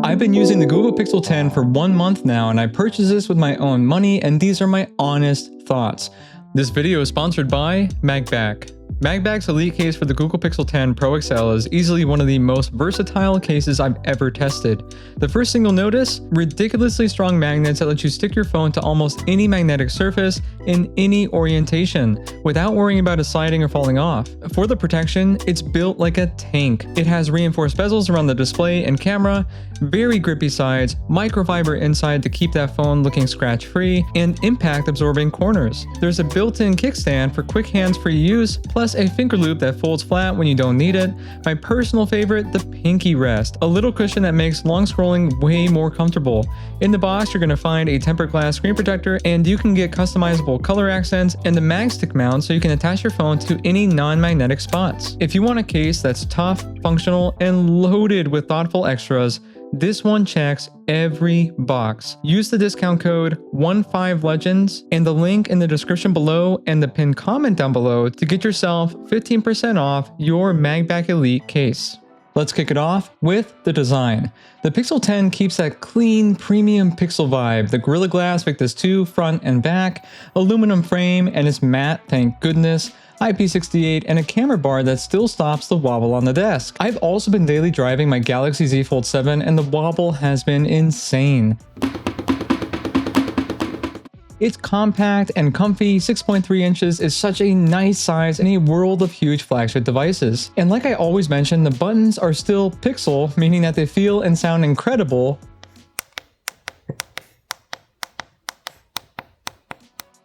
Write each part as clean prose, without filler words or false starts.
I've been using the Google Pixel 10 for 1 month now, and I purchased this with my own money, and these are my honest thoughts. This video is sponsored by MagBack. MagBack's Elite case for the Google Pixel 10 Pro XL is easily one of the most versatile cases I've ever tested. The first thing you'll notice, ridiculously strong magnets that let you stick your phone to almost any magnetic surface in any orientation, without worrying about it sliding or falling off. For the protection, it's built like a tank. It has reinforced bezels around the display and camera, very grippy sides, microfiber inside to keep that phone looking scratch-free, and impact-absorbing corners. There's a built-in kickstand for quick hands-free use, plus a finger loop that folds flat when you don't need it. My personal favorite, the pinky rest, a little cushion that makes long scrolling way more comfortable. In the box, you're going to find a tempered glass screen protector, and you can get customizable color accents and the MagStick mount so you can attach your phone to any non-magnetic spots. If you want a case that's tough, functional, and loaded with thoughtful extras, this one checks every box. Use the discount code 15legends and the link in the description below and the pinned comment down below to get yourself 15% off your MagBack Elite case. Let's kick it off with the design. The Pixel 10 keeps that clean, premium Pixel vibe. The Gorilla Glass Victus 2 front and back, aluminum frame, and it's matte, thank goodness, IP68, and a camera bar that still stops the wobble on the desk. I've also been daily driving my Galaxy Z Fold 7 and the wobble has been insane. It's compact and comfy. 6.3 inches is such a nice size in a world of huge flagship devices. And like I always mention, the buttons are still Pixel, meaning that they feel and sound incredible.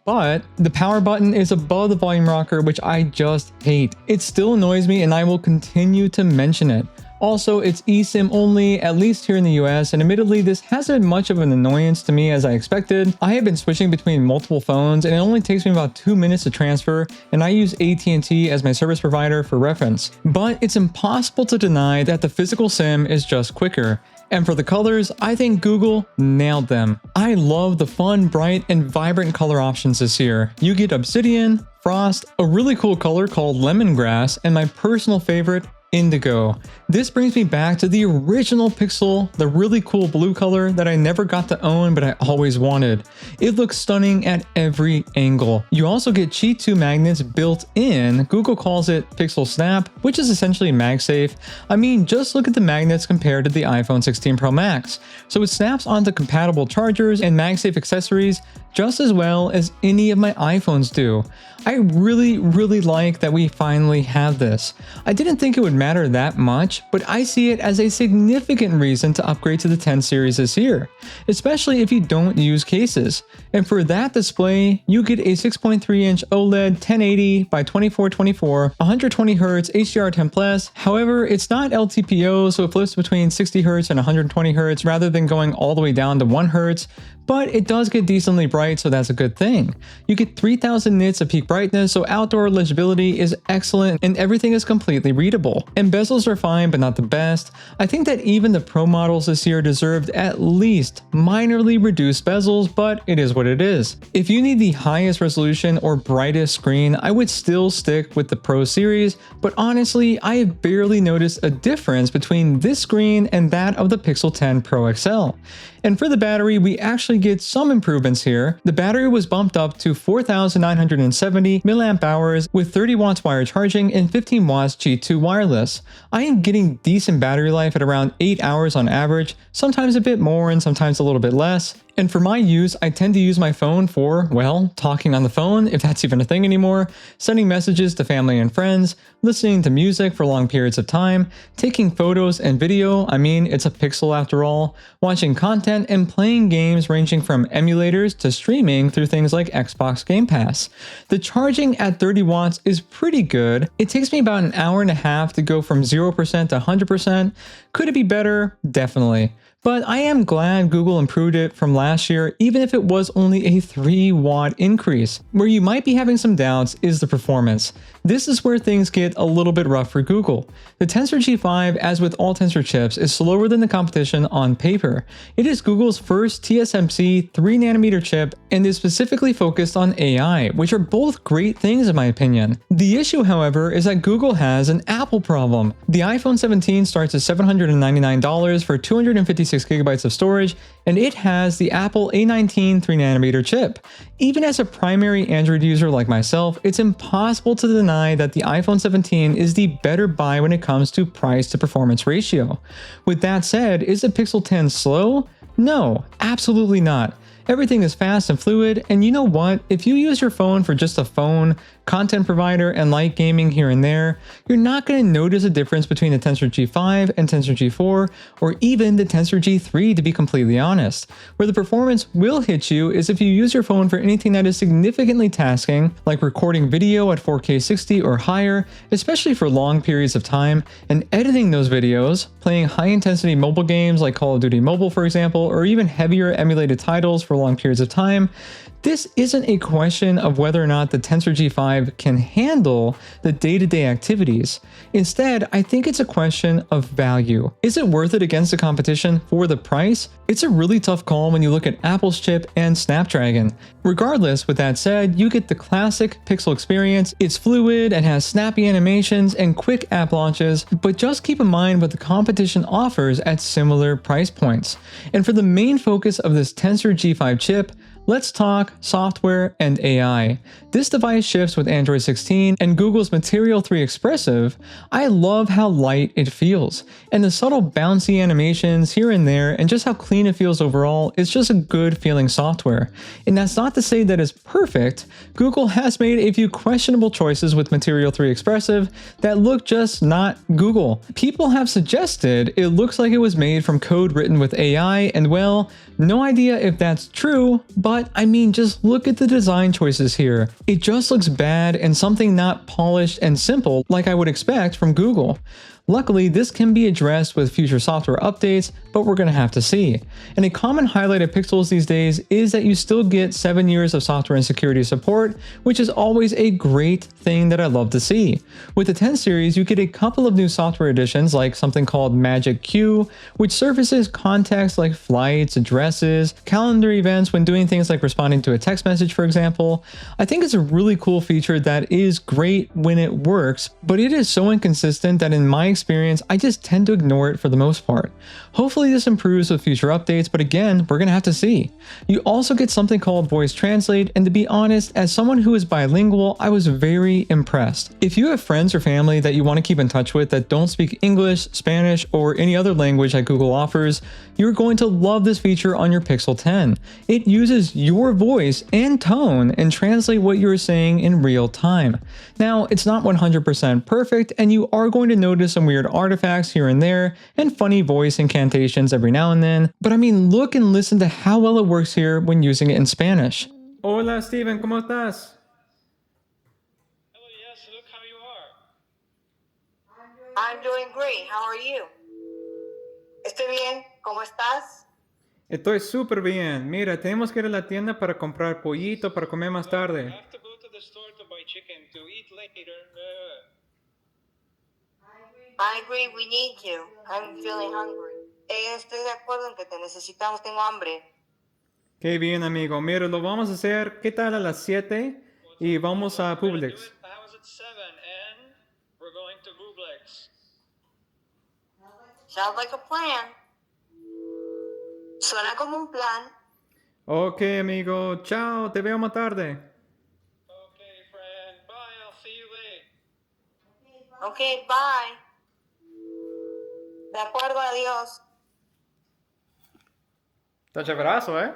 But the power button is above the volume rocker, which I just hate. It still annoys me and I will continue to mention it. Also, it's eSIM only, at least here in the US, and admittedly this hasn't been much of an annoyance to me as I expected. I have been switching between multiple phones and it only takes me about 2 minutes to transfer, and I use AT&T as my service provider for reference. But it's impossible to deny that the physical SIM is just quicker. And for the colors, I think Google nailed them. I love the fun, bright, and vibrant color options this year. You get Obsidian, Frost, a really cool color called Lemongrass, and my personal favorite, Indigo. This brings me back to the original Pixel, the really cool blue color that I never got to own but I always wanted. It looks stunning at every angle. You also get Qi 2 magnets built in. Google calls it Pixel Snap, which is essentially MagSafe. I mean, just look at the magnets compared to the iPhone 16 Pro Max. So it snaps onto compatible chargers and MagSafe accessories just as well as any of my iPhones do. I really like that we finally have this. I didn't think it would matter that much, but I see it as a significant reason to upgrade to the 10 series this year, especially if you don't use cases. And for that display, you get a 6.3-inch OLED 1080 by 2424, 120Hz HDR10+. However, it's not LTPO, so it flips between 60Hz and 120Hz rather than going all the way down to 1 Hz. But it does get decently bright, so that's a good thing. You get 3000 nits of peak brightness, so outdoor legibility is excellent and everything is completely readable. And bezels are fine, but not the best. I think that even the Pro models this year deserved at least minorly reduced bezels, but it is what it is. If you need the highest resolution or brightest screen, I would still stick with the Pro series, but honestly, I have barely noticed a difference between this screen and that of the Pixel 10 Pro XL. And for the battery, we actually get some improvements here. The battery was bumped up to 4,970 mAh with 30 watts wire charging and 15 watts Qi 2 wireless. I am getting decent battery life at around 8 hours on average, sometimes a bit more and sometimes a little bit less. And for my use, I tend to use my phone for, well, talking on the phone, if that's even a thing anymore, sending messages to family and friends, listening to music for long periods of time, taking photos and video, I mean, it's a Pixel after all, watching content, and playing games ranging from emulators to streaming through things like Xbox Game Pass. The charging at 30 watts is pretty good. It takes me about an hour and a half to go from 0% to 100%. Could it be better? Definitely. But I am glad Google improved it from last year, even if it was only a 3-watt increase. Where you might be having some doubts is the performance. This is where things get a little bit rough for Google. The Tensor G4, as with all Tensor chips, is slower than the competition on paper. It is Google's first TSMC 3nm chip and is specifically focused on AI, which are both great things in my opinion. The issue, however, is that Google has an Apple problem. The iPhone 17 starts at $799 for 256 256GB of storage, and it has the Apple A19 3nm chip. Even as a primary Android user like myself, it's impossible to deny that the iPhone 17 is the better buy when it comes to price to performance ratio. With that said, is the Pixel 10 slow? No, absolutely not. Everything is fast and fluid, and you know what? If you use your phone for just a phone, content provider, and light gaming here and there, you're not going to notice a difference between the Tensor G5 and Tensor G4, or even the Tensor G3 to be completely honest. Where the performance will hit you is if you use your phone for anything that is significantly tasking, like recording video at 4K 60 or higher, especially for long periods of time, and editing those videos, playing high-intensity mobile games like Call of Duty Mobile for example, or even heavier emulated titles for long periods of time. This isn't a question of whether or not the Tensor G5 can handle the day-to-day activities. Instead, I think it's a question of value. Is it worth it against the competition for the price? It's a really tough call when you look at Apple's chip and Snapdragon. Regardless, with that said, you get the classic Pixel experience. It's fluid and has snappy animations and quick app launches, but just keep in mind what the competition offers at similar price points. And for the main focus of this Tensor G5 chip, let's talk software and AI. This device ships with Android 16 and Google's Material 3 Expressive. I love how light it feels, and the subtle bouncy animations here and there, and just how clean it feels overall is just a good feeling software. And that's not to say that it's perfect. Google has made a few questionable choices with Material 3 Expressive that look just not Google. People have suggested it looks like it was made from code written with AI, and well, no idea if that's true, but I mean, just look at the design choices here. It just looks bad and something not polished and simple like I would expect from Google. Luckily, this can be addressed with future software updates, but we're going to have to see. And a common highlight of Pixels these days is that you still get 7 years of software and security support, which is always a great thing that I love to see. With the 10 series, you get a couple of new software additions like something called Magic Queue, which surfaces context like flights, addresses, calendar events when doing things like responding to a text message, for example. I think it's a really cool feature that is great when it works, but it is so inconsistent that in my experience, I just tend to ignore it for the most part. Hopefully this improves with future updates, but again, we're gonna have to see. You also get something called Voice Translate, and to be honest, as someone who is bilingual, I was very impressed. If you have friends or family that you want to keep in touch with that don't speak English, Spanish, or any other language that Google offers, you're going to love this feature on your Pixel 10. It uses your voice and tone and translate what you're saying in real time. Now, it's not 100% perfect, and you are going to notice some weird artifacts here and there, and funny voice incantations every now and then, but I mean, look and listen to how well it works here when using it in Spanish. Hola Steven, ¿cómo estás? Hello, yes, look how you are. I'm doing great. How are you? Estoy bien. ¿Cómo estás? Estoy súper bien. Mira, tenemos que ir a la tienda para comprar pollito para comer más tarde. I have to go to the store to buy chicken to eat later. I agree, we need to. I'm feeling hungry. Estoy de acuerdo en que te necesitamos. Tengo hambre. Qué bien, amigo. Mira, lo vamos a hacer, ¿qué tal a las 7? Y vamos a We're gonna do Publix. it. I was at 7 and we're going to Publix. Sounds like a plan. Suena como un plan. Ok, amigo. Chao, te veo más tarde. Okay, friend. Bye. I'll see you later. Okay, bye. De acuerdo, adiós. Está chéverazo, eh?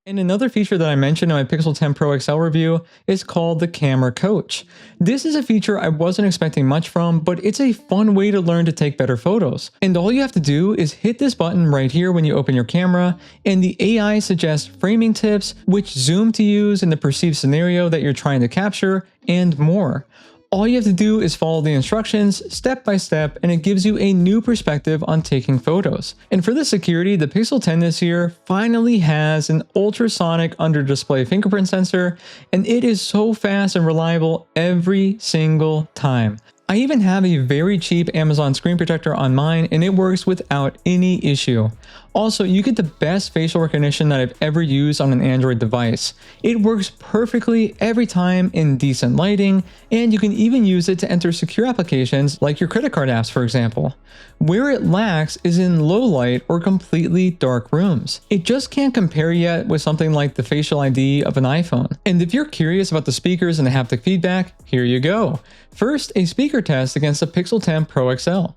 And another feature that I mentioned in my Pixel 10 Pro XL review is called the Camera Coach. This is a feature I wasn't expecting much from, but it's a fun way to learn to take better photos. And all you have to do is hit this button right here when you open your camera, and the AI suggests framing tips, which zoom to use in the perceived scenario that you're trying to capture, and more. All you have to do is follow the instructions step by step, and it gives you a new perspective on taking photos. And for the security, the Pixel 10 this year finally has an ultrasonic under-display fingerprint sensor, and it is so fast and reliable every single time. I even have a very cheap Amazon screen protector on mine and it works without any issue. Also, you get the best facial recognition that I've ever used on an Android device. It works perfectly every time in decent lighting, and you can even use it to enter secure applications like your credit card apps, for example. Where it lacks is in low light or completely dark rooms. It just can't compare yet with something like the Facial ID of an iPhone. And if you're curious about the speakers and the haptic feedback, here you go. First, a speaker test against the Pixel 10 Pro XL.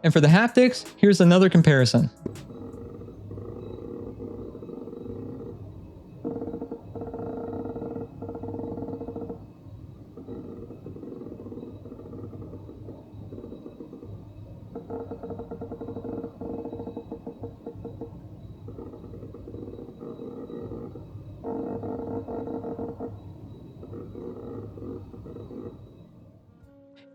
And for the haptics, here's another comparison.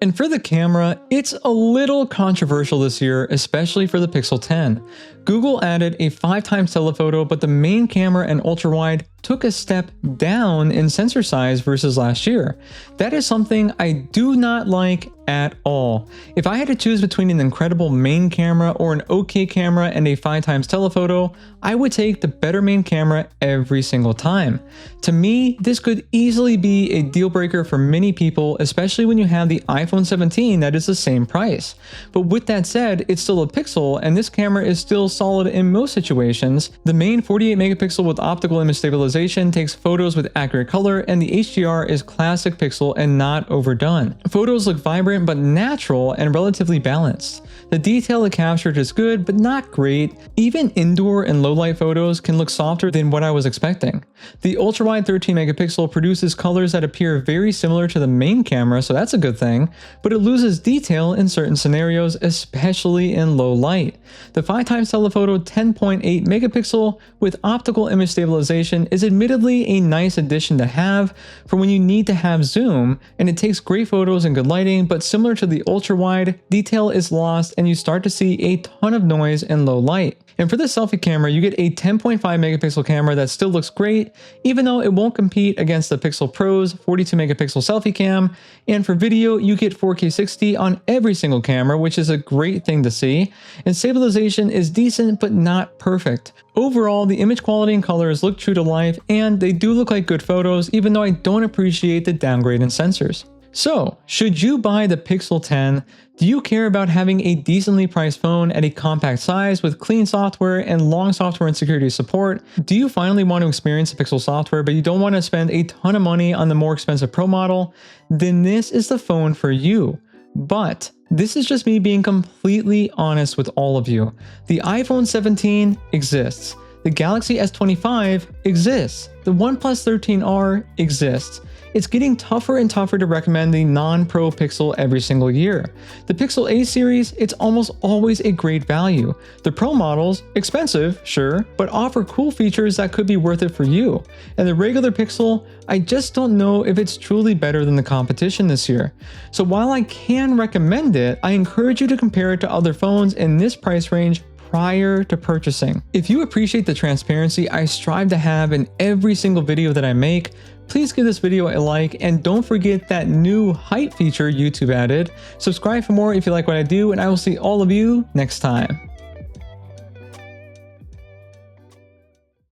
And for the camera, it's a little controversial this year, especially for the Pixel 10. Google added a 5x telephoto, but the main camera and ultra-wide took a step down in sensor size versus last year. That is something I do not like at all. If I had to choose between an incredible main camera or an okay camera and a 5x telephoto, I would take the better main camera every single time. To me, this could easily be a deal breaker for many people, especially when you have the iPhone 17 that is the same price. But with that said, it's still a Pixel and this camera is still solid in most situations. The main 48 megapixel with optical image stabilization takes photos with accurate color, and the HDR is classic Pixel and not overdone. Photos look vibrant but natural and relatively balanced. The detail it captured is good but not great. Even indoor and low light photos can look softer than what I was expecting. The ultra-wide 13 megapixel produces colors that appear very similar to the main camera, so that's a good thing, but it loses detail in certain scenarios, especially in low light. The 5x telephoto 10.8 megapixel with optical image stabilization is admittedly a nice addition to have for when you need to have zoom, and it takes great photos and good lighting, but similar to the ultra-wide, detail is lost and you start to see a ton of noise in low light. And for the selfie camera, you get a 10.5 megapixel camera that still looks great, even though it won't compete against the Pixel Pro's 42 megapixel selfie cam. And for video, you get 4K 60 on every single camera, which is a great thing to see. And stabilization is decent, but not perfect. Overall, the image quality and colors look true to life, and they do look like good photos, even though I don't appreciate the downgrade in sensors. So, should you buy the Pixel 10? Do you care about having a decently priced phone at a compact size with clean software and long software and security support? Do you finally want to experience the Pixel software but you don't want to spend a ton of money on the more expensive Pro model? Then this is the phone for you. But this is just me being completely honest with all of you. The iPhone 17 exists. The Galaxy S25 exists. The OnePlus 13R exists. It's getting tougher and tougher to recommend the non-Pro Pixel every single year. The Pixel A series, it's almost always a great value. The Pro models, expensive, sure, but offer cool features that could be worth it for you. And the regular Pixel, I just don't know if it's truly better than the competition this year. So while I can recommend it, I encourage you to compare it to other phones in this price range prior to purchasing. If you appreciate the transparency I strive to have in every single video that I make, Please give this video a like and don't forget that new height feature YouTube added. Subscribe for more if you like what I do, and I will see all of you next time.